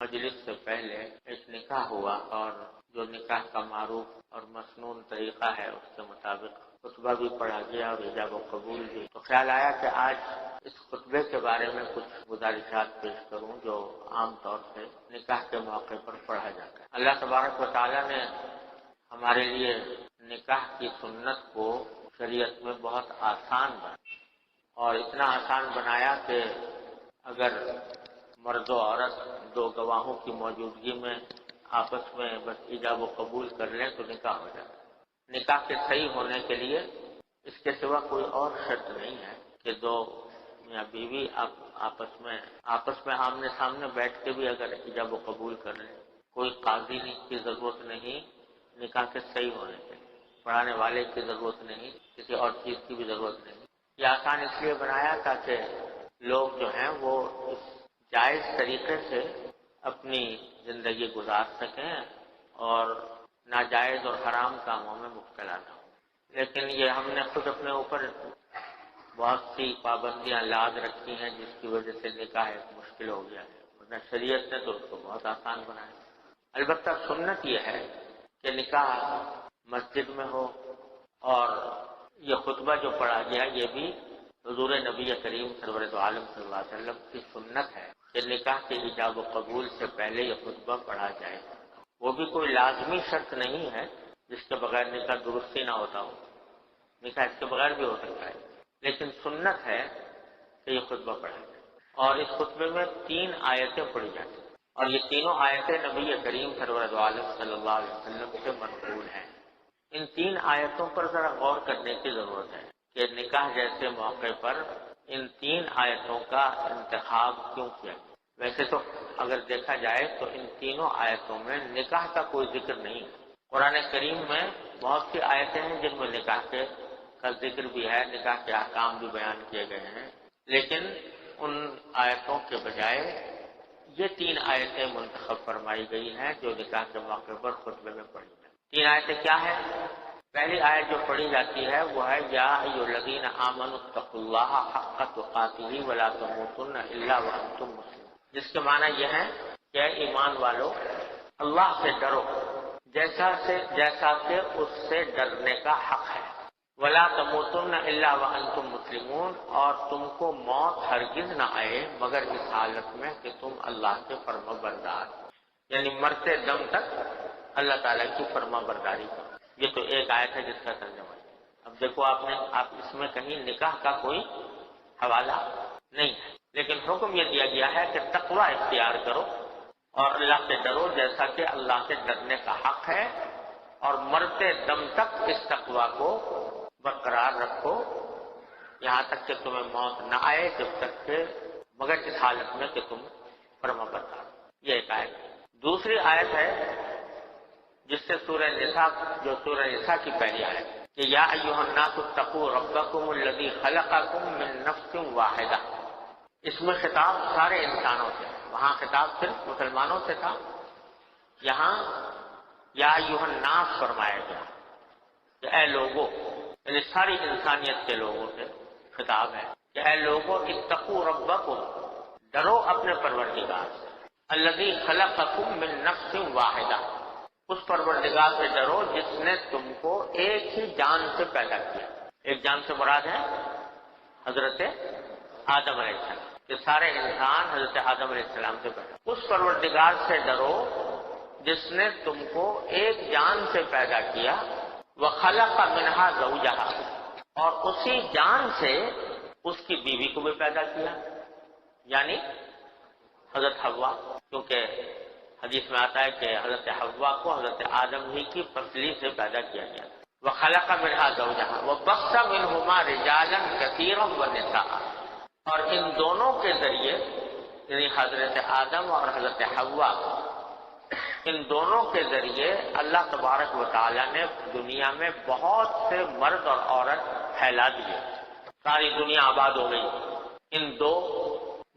مجلس سے پہلے ایک نکاح ہوا اور جو نکاح کا معروف اور مسنون طریقہ ہے اس کے مطابق خطبہ بھی پڑھا گیا اور ایجاب و قبول بھی. تو خیال آیا کہ آج اس خطبے کے بارے میں کچھ گزارشات پیش کروں جو عام طور سے نکاح کے موقع پر پڑھا جاتا ہے. اللہ تبارک و تعالیٰ نے ہمارے لیے نکاح کی سنت کو شریعت میں بہت آسان بنایا اور اتنا آسان بنایا کہ اگر مرد و عورت دو گواہوں کی موجودگی میں آپس میں بس ایجاب و قبول کر لیں تو نکاح ہو جاتا ہے. نکاح کے صحیح ہونے کے لیے اس کے سوا کوئی اور شرط نہیں ہے کہ دو میاں بیوی آپس میں آمنے سامنے بیٹھ کے بھی اگر ایجاب و قبول کر لیں. کوئی قاضی کی ضرورت نہیں نکاح کے صحیح ہونے کے لیے، پڑھانے والے کی ضرورت نہیں، کسی اور چیز کی بھی ضرورت نہیں. یہ آسان اس لیے بنایا تاکہ لوگ جو ہیں وہ اس جائز طریقے سے اپنی زندگی گزار سکیں اور ناجائز اور حرام کاموں میں مبتلا نہ ہوں. لیکن یہ ہم نے خود اپنے اوپر بہت سی پابندیاں لاد رکھی ہیں جس کی وجہ سے نکاح ایک مشکل ہو گیا ہے، ورنہ شریعت نے تو اس کو بہت آسان بنایا. البتہ سنت یہ ہے کہ نکاح مسجد میں ہو اور یہ خطبہ جو پڑھا گیا یہ بھی حضور نبی کریم سرور دو عالم صلی اللہ علیہ وسلم کی سنت ہے کہ نکاح کے ایجاب و قبول سے پہلے یہ خطبہ پڑھا جائے. وہ بھی کوئی لازمی شرط نہیں ہے جس کے بغیر نکاح درستی نہ ہوتا ہو، نکاح اس کے بغیر بھی ہو سکتا ہے، لیکن سنت ہے کہ یہ خطبہ پڑھا جائے. اور اس خطبے میں 3 آیتیں پڑھی جاتی ہیں اور یہ تینوں آیتیں نبی کریم سرور دو عالم صلی اللہ علیہ وسلم سے منقول ہیں. ان 3 آیتوں پر ذرا غور کرنے کی ضرورت ہے کہ نکاح جیسے موقع پر ان 3 آیتوں کا انتخاب کیوں کیا گیا. ویسے تو اگر دیکھا جائے تو ان تینوں آیتوں میں نکاح کا کوئی ذکر نہیں ہے. قرآن کریم میں بہت سی آیتیں ہیں جن میں نکاح کا ذکر بھی ہے، نکاح کے احکام بھی بیان کیے گئے ہیں، لیکن ان آیتوں کے بجائے یہ 3 آیتیں منتخب فرمائی گئی ہیں جو نکاح کے موقع پر خطبے میں پڑھی ہیں. 3 آیتیں کیا ہیں؟ پہلی آیت جو پڑھی جاتی ہے وہ ہے یا ایھا الذین آمنوا اتقوا اللہ حق تقاتہ ولا تموتن الا وانتم مسلمون، جس کے معنی یہ ہے کہ ایمان والو اللہ سے ڈرو جیسا کہ اس سے ڈرنے کا حق ہے، ولا تموتن الا وانتم مسلمون، اور تم کو موت ہرگز نہ آئے مگر اس حالت میں کہ تم اللہ کے فرما بردار، یعنی مرتے دم تک اللہ تعالیٰ کی فرما برداری کرو. یہ تو ایک آیت ہے جس کا ترجمہ ہے. اب دیکھو آپ اس میں کہیں نکاح کا کوئی حوالہ نہیں ہے، لیکن حکم یہ دیا گیا ہے کہ تقوی اختیار کرو اور اللہ سے ڈرو جیسا کہ اللہ سے ڈرنے کا حق ہے، اور مرتے دم تک اس تقوی کو برقرار رکھو یہاں تک کہ تمہیں موت نہ آئے، جب تک کہ مگر اس حالت میں کہ تم فرما بردار. یہ ایک آیت. دوسری آیت ہے جس سے سورہ نساء کی پہلی آیت کہ یا ایھا الناس اتقوا ربکم الذی خلقکم من نفس واحدہ. اس میں خطاب سارے انسانوں سے، وہاں خطاب صرف مسلمانوں سے تھا، یہاں یا ایھا الناس فرمایا گیا کہ اے لوگوں، یعنی ساری انسانیت کے لوگوں سے خطاب ہے کہ اے لوگوں اتقوا ربکم، ڈرو اپنے پروردگار سے، الذی خلقکم من نفس واحدہ، اس پروردگار سے ڈرو جس نے تم کو ایک ہی جان سے پیدا کیا. ایک جان سے مراد ہے حضرت آدم علیہ السلام، کہ سارے انسان حضرت آدم علیہ السلام سے پیدا. اس پروردگار سے ڈرو جس نے تم کو ایک جان سے پیدا کیا، وخلق منہا زوجہا، اور اسی جان سے اس کی بیوی کو بھی پیدا کیا، یعنی حضرت حوا، کیونکہ حدیث میں آتا ہے کہ حضرت حوا کو حضرت آدم ہی کی پسلی سے پیدا کیا گیا. وخلق منہا زوجہا وبث منہما رجالا کثیرا ونساء، اور ان دونوں کے ذریعے یعنی حضرت آدم اور حضرت حوا، ان دونوں کے ذریعے اللہ تبارک و تعالیٰ نے دنیا میں بہت سے مرد اور عورت پھیلا دیے. ساری دنیا آباد ہو گئی ان 2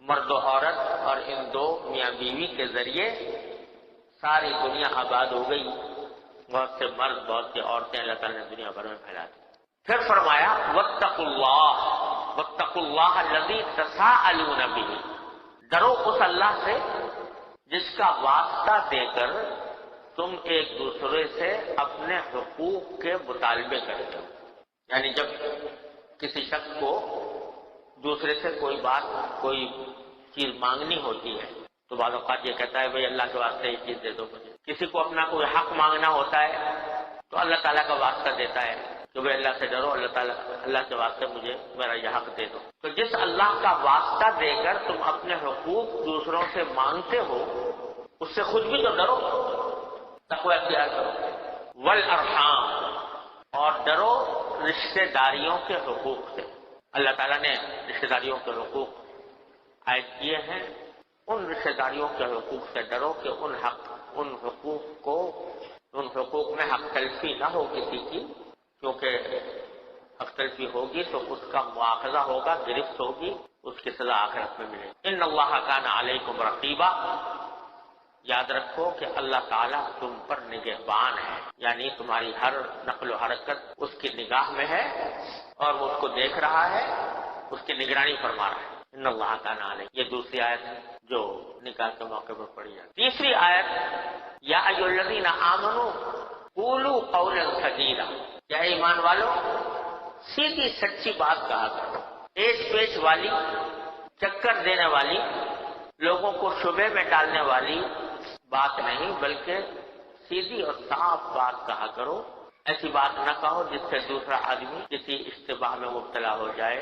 مرد و عورت اور ان 2 میاں بیوی کے ذریعے. ساری دنیا آباد ہو گئی، بہت سے مرد بہت سی عورتیں اللہ تعالیٰ نے دنیا بھر میں پھیلا دی. پھر فرمایا واتقوا اللہ الذی تساءلون بہ، ڈرو اس اللہ سے جس کا واسطہ دے کر تم ایک دوسرے سے اپنے حقوق کے مطالبے کرتے ہو. یعنی جب کسی شخص کو دوسرے سے کوئی بات کوئی چیز مانگنی ہوتی ہے تو بعض اوقات یہ کہتا ہے بھئی اللہ کے واسطے یہ چیز دے دو مجھے. کسی کو اپنا کوئی حق مانگنا ہوتا ہے تو اللہ تعالیٰ کا واسطہ دیتا ہے کہ بھئی اللہ سے ڈرو، اللہ کے واسطے مجھے میرا یہ حق دے دو. تو جس اللہ کا واسطہ دے کر تم اپنے حقوق دوسروں سے مانگتے ہو اس سے خود بھی تو ڈرو، تقوی اختیار کرو. والارحام، اور ڈرو رشتہ داریوں کے حقوق سے. اللہ تعالیٰ نے رشتہ داریوں کے حقوق عائد کیے ہیں. ان رشتہ داریوں کے حقوق سے ڈرو کہ ان حقوق میں حق تلفی نہ ہو کسی کی، کیونکہ حق تلفی ہوگی تو اس کا مواخذہ ہوگا، گرفت ہوگی، اس کی سزا آخرت میں ملے گی. ان اللہ کان علیکم رقیبا، یاد رکھو کہ اللہ تعالیٰ تم پر نگہبان ہے، یعنی تمہاری ہر نقل و حرکت اس کی نگاہ میں ہے اور وہ اس کو دیکھ رہا ہے، اس کی نگرانی فرما رہا ہے. ان اللہ کان علیکم، یہ دوسری آیت ہے جو نکاح کے موقع پر پڑھی جاتی. تیسری آیت یا ایھا الذین آمنوا قولوا قولا سدیدا، یا ایمان والو سیدھی سچی بات کہا کرو، پیش پیش والی، چکر دینے والی، لوگوں کو شبے میں ڈالنے والی بات نہیں، بلکہ سیدھی اور صاف بات کہا کرو. ایسی بات نہ کہو جس سے دوسرا آدمی کسی اشتباہ میں مبتلا ہو جائے،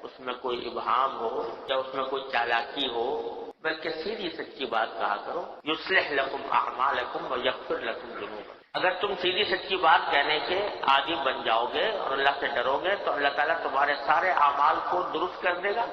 اس میں کوئی ابہام ہو یا اس میں کوئی چالاکی ہو، بلکہ سیدھی سچی بات کہا کرو. یصلح لکم اعمالکم ویغفر لکم ذنوبکم، اگر تم سیدھی سچی بات کہنے کے عادی بن جاؤ گے اور اللہ سے ڈرو گے تو اللہ تعالیٰ تمہارے سارے اعمال کو درست کر دے گا،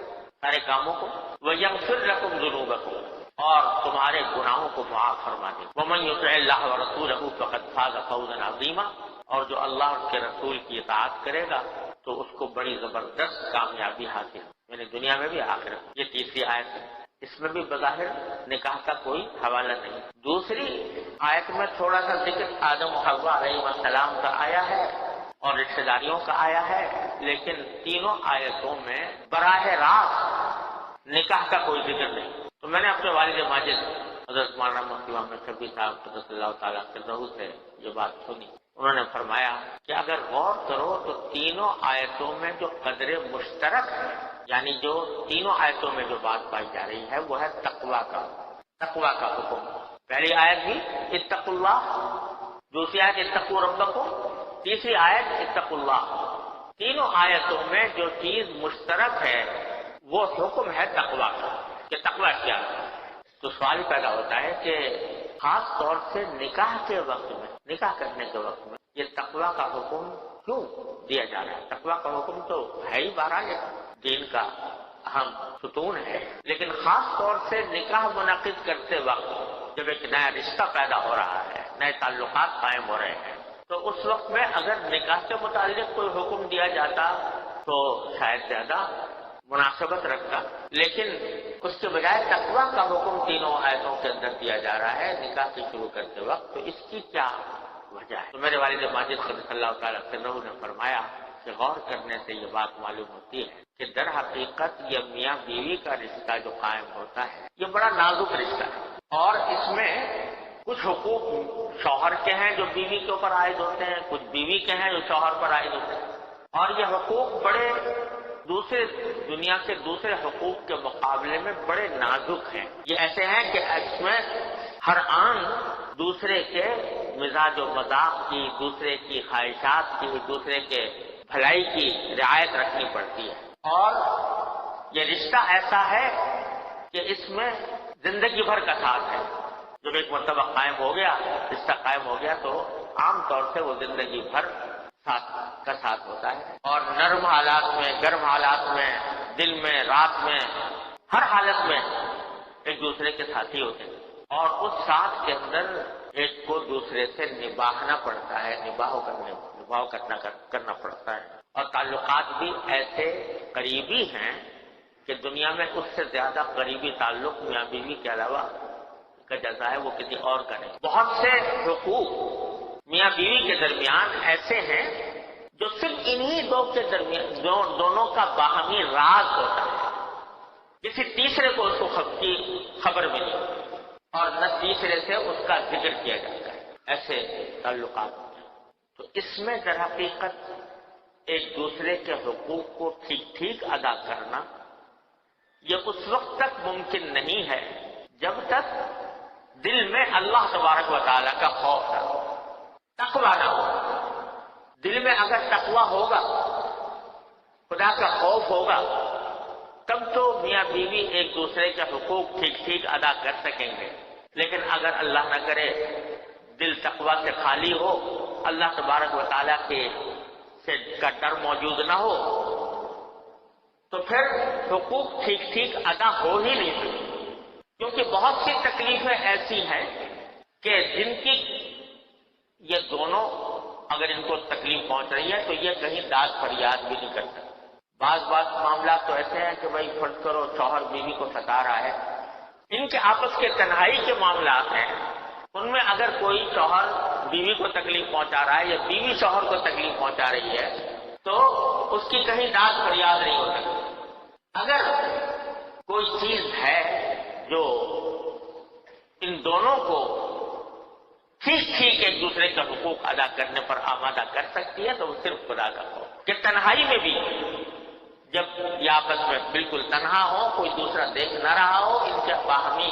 سارے کاموں کو. ویغفر لکم ذنوبکم، اور تمہارے گناہوں کو معاف فرما دے. ومن یطع اللہ ورسولہ فقد فاز فوزا عظیما، اور جو اللہ اور کے رسول کی اطاعت کرے گا تو اس کو بڑی زبردست کامیابی حاصل، یعنی دنیا میں بھی آخرت میں. یہ تیسری آیت ہے، اس میں بھی بظاہر نکاح کا کوئی حوالہ نہیں. دوسری آیت میں تھوڑا سا ذکر آدم و حوا علیہ السلام کا آیا ہے اور رشتہ داریوں کا آیا ہے، لیکن تینوں آیتوں میں براہ راست نکاح کا کوئی ذکر نہیں. تو میں نے اپنے والد ماجد حضرت مولانا مفتی محمد شفیع صاحب قدس اللہ تعالیٰ عنہ سے یہ بات سنی. انہوں نے فرمایا کہ اگر غور کرو تو تینوں آیتوں میں جو قدر مشترک ہے، یعنی جو تینوں آیتوں میں جو بات پائی جا رہی ہے وہ ہے تقویٰ کا حکم. پہلی آیت بھی اتقوا اللہ، دوسری آیت اتقوا ربکم، تیسری آیت اتقوا اللہ. تینوں آیتوں میں جو چیز مشترک ہے وہ حکم ہے تقویٰ کا، کہ تقویٰ کیا ہے. تو سوال پیدا ہوتا ہے کہ خاص طور سے نکاح کے وقت میں، نکاح کرنے کے وقت میں یہ تقویٰ کا حکم کیوں دیا جا رہا ہے؟ تقویٰ کا حکم تو ہے ہی بہرحال دین کا اہم ستون ہے، لیکن خاص طور سے نکاح منعقد کرتے وقت جب ایک نیا رشتہ پیدا ہو رہا ہے، نئے تعلقات قائم ہو رہے ہیں، تو اس وقت میں اگر نکاح سے متعلق کوئی حکم دیا جاتا تو شاید زیادہ مناسبت رکھتا، لیکن اس کے بجائے تقویٰ کا حکم تینوں آیتوں کے اندر دیا جا رہا ہے نکاح کی شروع کرتے وقت. تو اس کی کیا وجہ ہے؟ تو میرے والد ماجد قدس اللہ تعالیٰ عنہ نے فرمایا کہ غور کرنے سے یہ بات معلوم ہوتی ہے کہ در حقیقت یہ میاں بیوی کا رشتہ جو قائم ہوتا ہے یہ بڑا نازک رشتہ ہے، اور اس میں کچھ حقوق شوہر کے ہیں جو بیوی کے اوپر عائد ہوتے ہیں، کچھ بیوی کے ہیں جو شوہر پر عائد ہوتے ہیں، اور یہ حقوق بڑے دوسرے دنیا کے دوسرے حقوق کے مقابلے میں بڑے نازک ہیں. یہ ایسے ہیں کہ اس میں ہر آن دوسرے کے مزاج و مذاق کی، دوسرے کی خواہشات کی، دوسرے کے بھلائی کی رعایت رکھنی پڑتی ہے. اور یہ رشتہ ایسا ہے کہ اس میں زندگی بھر کا ساتھ ہے. جب ایک مرتبہ قائم ہو گیا، رشتہ قائم ہو گیا تو عام طور سے وہ زندگی بھر کا ساتھ ہوتا ہے، اور نرم حالات میں، گرم حالات میں، دل میں، رات میں، ہر حالت میں ایک دوسرے کے ساتھی ہوتے ہیں. اور اس ساتھ کے اندر ایک کو دوسرے سے نبھانا پڑتا ہے، نباہ کرنا پڑتا ہے. اور تعلقات بھی ایسے قریبی ہیں کہ دنیا میں اس سے زیادہ قریبی تعلق میاں بیوی کے علاوہ کا جیسا ہے وہ کسی اور کا نہیں. بہت سے حقوق میاں بیوی کے درمیان ایسے ہیں جو صرف انہی دو کے درمیان دونوں کا باہمی راز ہوتا ہے، کسی تیسرے کو اس کو خبر ملی. اور نہ تیسرے سے اس کا ذکر کیا جاتا ہے، ایسے تعلقات ہوتے ہیں۔ تو اس میں در حقیقت ایک دوسرے کے حقوق کو ٹھیک ٹھیک ادا کرنا یہ اس وقت تک ممکن نہیں ہے جب تک دل میں اللہ تبارک و تعالیٰ کا خوف نہ ہو، تقویٰ نہ ہو۔ دل میں اگر تقویٰ ہوگا، خدا کا خوف ہوگا، تب تو میاں بیوی ایک دوسرے کے حقوق ٹھیک ٹھیک ادا کر سکیں گے۔ لیکن اگر اللہ نہ کرے دل تقویٰ سے خالی ہو، اللہ تبارک و تعالیٰ کا ڈر موجود نہ ہو، تو پھر حقوق ٹھیک ٹھیک ادا ہو ہی نہیں سکتے، کیونکہ بہت سی تکلیفیں ایسی ہیں کہ جن کی یہ دونوں اگر ان کو تکلیف پہنچ رہی ہے تو یہ کہیں داد فریاد بھی نہیں کر سکتے۔ بعض معاملات تو ایسے ہیں کہ بھائی فرض کرو شوہر بیوی کو ستا رہا ہے، ان کے آپس کے تنہائی کے معاملات ہیں، ان میں اگر کوئی شوہر بیوی کو تکلیف پہنچا رہا ہے یا بیوی شوہر کو تکلیف پہنچا رہی ہے تو اس کی کہیں داد فریاد نہیں ہو سکتی۔ اگر کوئی چیز ہے جو ان دونوں کو ٹھیک ٹھیک ایک دوسرے کے حقوق ادا کرنے پر آمادہ کر سکتی ہے تو وہ صرف خدا کا خوف، کہ تنہائی میں بھی جب یہ آپس میں بالکل تنہا ہو، کوئی دوسرا دیکھ نہ رہا ہو، ان کے باہمی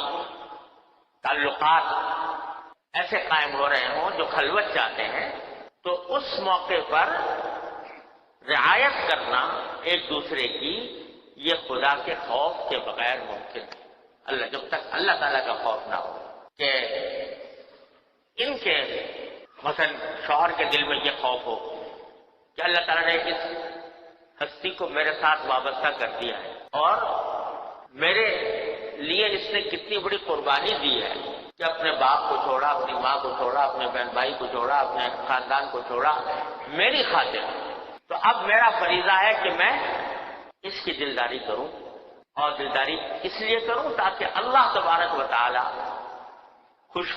تعلقات ایسے قائم ہو رہے ہوں جو خلوت چاہتے ہیں، تو اس موقع پر رعایت کرنا ایک دوسرے کی یہ خدا کے خوف کے بغیر ممکن ہے۔ جب تک اللہ تعالیٰ کا خوف نہ ہو کہ ان کے مثلا شوہر کے دل میں یہ خوف ہو کہ اللہ تعالیٰ نے اس ہستی کو میرے ساتھ وابستہ کر دیا ہے اور میرے لیے اس نے کتنی بڑی قربانی دی ہے کہ اپنے باپ کو چھوڑا، اپنی ماں کو چھوڑا، اپنے بہن بھائی کو چھوڑا، اپنے خاندان کو چھوڑا میری خاطر، تو اب میرا فریضہ ہے کہ میں اس کی دلداری کروں، اور دلداری اس لیے کروں تاکہ اللہ تبارک و تعالی خوش